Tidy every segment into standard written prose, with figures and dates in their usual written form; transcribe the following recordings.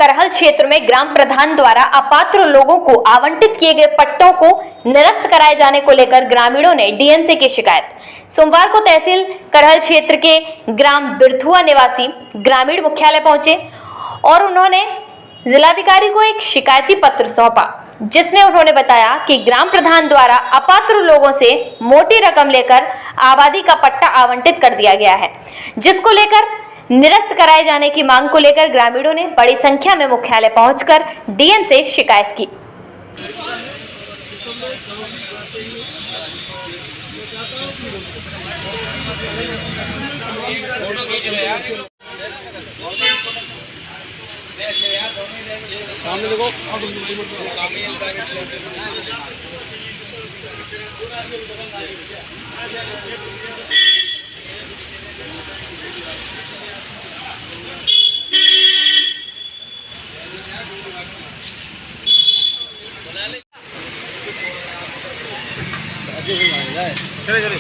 करहल क्षेत्र में ग्राम प्रधान द्वारा अपात्र लोगों को आवंटित किए गए पट्टों को निरस्त कराए जाने को लेकर ग्रामीणों ने डीएम से की शिकायत। सोमवार को तहसील करहल क्षेत्र के ग्राम बिरथुआ निवासी ग्रामीण मुख्यालय पहुंचे और उन्होंने जिलाधिकारी को एक शिकायती पत्र सौंपा, जिसमें उन्होंने बताया कि ग्राम प्रधान द्वारा अपात्र लोगों से मोटी रकम लेकर आबादी का पट्टा आवंटित कर दिया गया है, जिसको लेकर निरस्त कराए जाने की मांग को लेकर ग्रामीणों ने बड़ी संख्या में मुख्यालय पहुंचकर डीएम से शिकायत की। सामने देखो चले चले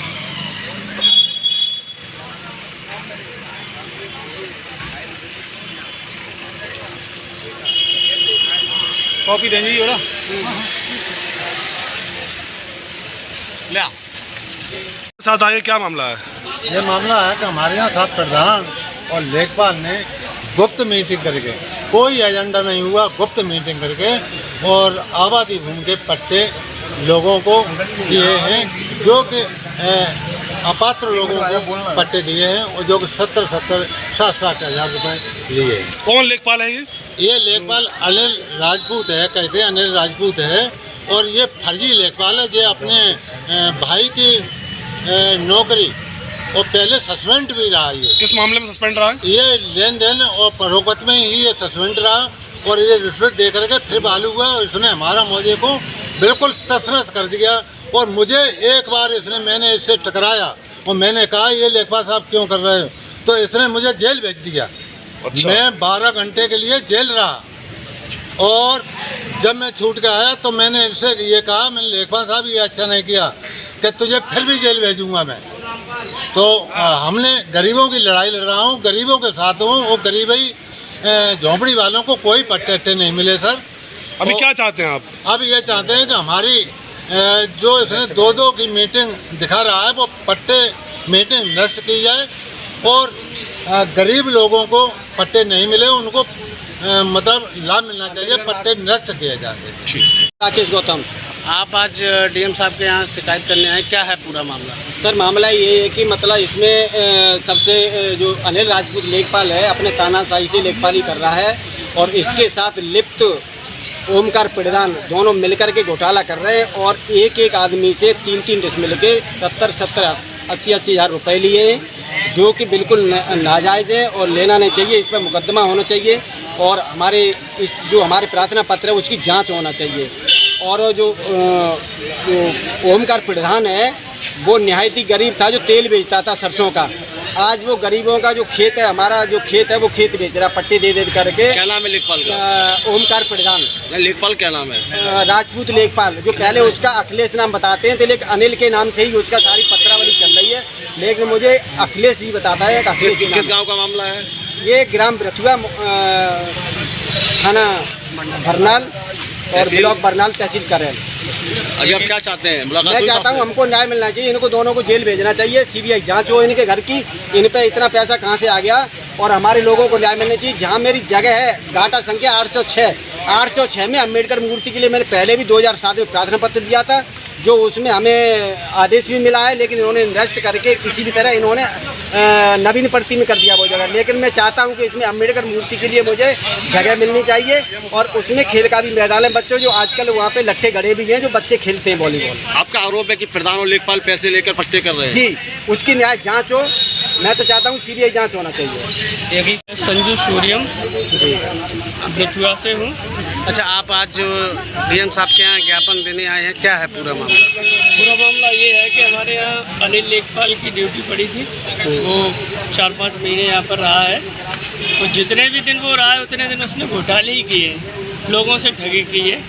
कॉपी देंगे जोड़ा ले साथ आगे। क्या मामला है? ये मामला है कि हमारे यहाँ साहब प्रधान और लेखपाल ने गुप्त मीटिंग करके, कोई एजेंडा नहीं हुआ, गुप्त मीटिंग करके और आबादी भूमि के पट्टे लोगों को दिए हैं, जो कि अपात्र लोगों को पट्टे दिए हैं और जो कि 60 हज़ार रुपये लिए हैं। कौन लेखपाल है ये लेखपाल अनिल राजपूत है, कहते हैं अनिल राजपूत है, और ये फर्जी लेखपाल है जो अपने भाई की नौकरी और पहले सस्पेंड भी रहा। ये किस मामले में सस्पेंड रहा है? ये लेन देन और फरोख्त में ही ये सस्पेंड रहा और ये रिश्वत दे करके फिर बहाल हुआ और इसने हमारा मौजे को बिल्कुल तसनस कर दिया। और मुझे एक बार मैंने इससे टकराया और मैंने कहा ये लेखपाल साहब क्यों कर रहे हो, तो इसने मुझे जेल भेज दिया। अच्छा। मैं 12 घंटे के लिए जेल रहा और जब मैं छूट के आया तो मैंने इससे ये कहा, मैंने लेखपाल साहब ये अच्छा नहीं किया कि तुझे फिर भी जेल भेजूंगा मैं। तो हमने गरीबों की लड़ाई लड़ रहा हूँ, गरीबों के साथ हूँ, वो गरीबी झोंपड़ी वालों को कोई पट्टे नहीं मिले सर। अभी क्या चाहते हैं आप? अब ये चाहते हैं कि हमारी जो इसने 2-2 की मीटिंग दिखा रहा है वो पट्टे मीटिंग निरस्त की जाए और गरीब लोगों को पट्टे नहीं मिले उनको मतलब लाभ मिलना चाहिए, पट्टे निरस्त किए जाते। राकेश गौतम, आप आज डीएम साहब के यहाँ शिकायत करने आए, क्या है पूरा मामला? सर मामला ये है कि मतलब इसमें सबसे जो अनिल राजपूत लेखपाल है अपने तानाशाही से लेखपाली कर रहा है और इसके साथ लिप्त ओमकार प्रधान दोनों मिलकर के घोटाला कर रहे हैं और एक आदमी से 3 डिसमिल के 70-80 हज़ार रुपये लिए हैं, जो कि बिल्कुल नाजायज़ है और लेना नहीं चाहिए। इस पर मुकदमा होना चाहिए और हमारे जो हमारे प्रार्थना पत्र है उसकी जांच होना चाहिए। और जो ओमकार प्रधान है वो निहायत ही गरीब था, जो तेल बेचता था सरसों का। आज वो गरीबों का जो खेत है, हमारा जो खेत है वो खेत बेच रहा, पट्टे दे करके। क्या नाम है लेखपाल का? ओमकार प्रधान। लेखपाल क्या नाम है? राजपूत लेखपाल। जो पहले उसका अखिलेश नाम बताते हैं, तो लेकिन अनिल के नाम से ही उसका सारी पत्रावली चल रही है, लेकिन मुझे अखिलेश ही बताता है। किस गाँव का मामला है? ये ग्राम बिरथुआ, थाना बरनाल और ब्लॉक बरनाल, तहसील करहल। अभी आप क्या चाहते हैं? मैं चाहता हूँ हमको न्याय मिलना चाहिए, इनको दोनों को जेल भेजना चाहिए, सीबीआई जांच हो इनके घर की, इन पे इतना पैसा कहाँ से आ गया और हमारे लोगों को न्याय मिलना चाहिए। जहाँ मेरी जगह है डाटा संख्या 806 में अम्बेडकर मूर्ति के लिए मैंने पहले भी 2007 में प्रार्थना पत्र दिया था, जो उसमें हमें आदेश भी मिला है, लेकिन इन्होंने निरस्त करके किसी भी तरह इन्होंने नवीन प्रति में कर दिया वो जगह। लेकिन मैं चाहता हूं कि इसमें अम्बेडकर मूर्ति के लिए मुझे जगह मिलनी चाहिए और उसमें खेल का भी मैदान है, बच्चों जो आजकल वहां पे लट्ठे गड़े भी हैं जो बच्चे खेलते हैं वॉलीबॉल। आपका आरोप है कि प्रधान और लेखपाल पैसे लेकर पट्टे कर रहे हैं? जी, उसकी न्याय जाँच हो। मैं तो चाहता हूँ सीबीआई जाँच होना चाहिए। संजू सूर्यम जी, बिरथुआ से हूँ। अच्छा, आप आज जो डीएम साहब के यहाँ ज्ञापन देने आए हैं, क्या है पूरा मामला? पूरा मामला ये है कि हमारे यहाँ अनिल लेखपाल की ड्यूटी पड़ी थी, वो 4-5 महीने यहाँ पर रहा है। तो जितने भी दिन वो रहा है उतने दिन उसने घोटाले ही किए, लोगों से ठगी की है।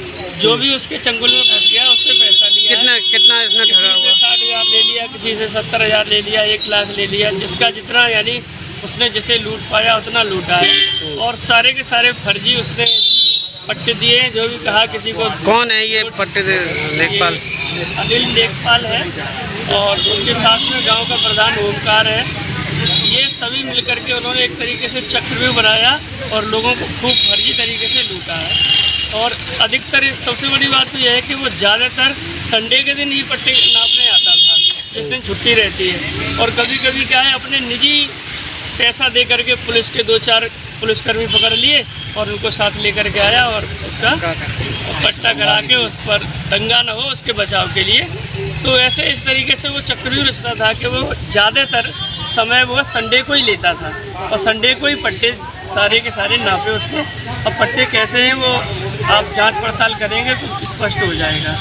जो भी उसके चंगुल में फंस गया उससे पैसा लिया। कितना इसने ठगा हुआ? 60 हज़ार ले लिया, किसी से 70 हज़ार ले लिया, 1 लाख ले लिया, जिसका जितना यानी उसने जैसे लूट पाया उतना लूटा है और सारे के सारे फर्जी उसने पट्टे दिए हैं। जो भी कहा किसी को कौन है ये पट्टे लेखपाल? अनिल लेखपाल है और उसके साथ में गांव का प्रधान ओमकार है। ये सभी मिलकर के उन्होंने एक तरीके से चक्रव्यूह बनाया और लोगों को खूब फर्जी तरीके से लूटा है। और अधिकतर सबसे बड़ी बात तो यह है कि वो ज़्यादातर संडे के दिन ही पट्टे नापने आता था, जिस दिन छुट्टी रहती है। और कभी कभी क्या है, अपने निजी पैसा दे करके पुलिस के 2-4 पुलिसकर्मी पकड़ लिए और उनको साथ लेकर के आया और उसका पट्टा करा के उस पर दंगा न हो उसके बचाव के लिए। तो ऐसे इस तरीके से वो चक्रव्यूह रचता था कि वो ज़्यादातर समय वो संडे को ही लेता था और संडे को ही पट्टे सारे के सारे नापे उसने। अब पट्टे कैसे हैं वो आप जांच पड़ताल करेंगे तो स्पष्ट हो जाएगा।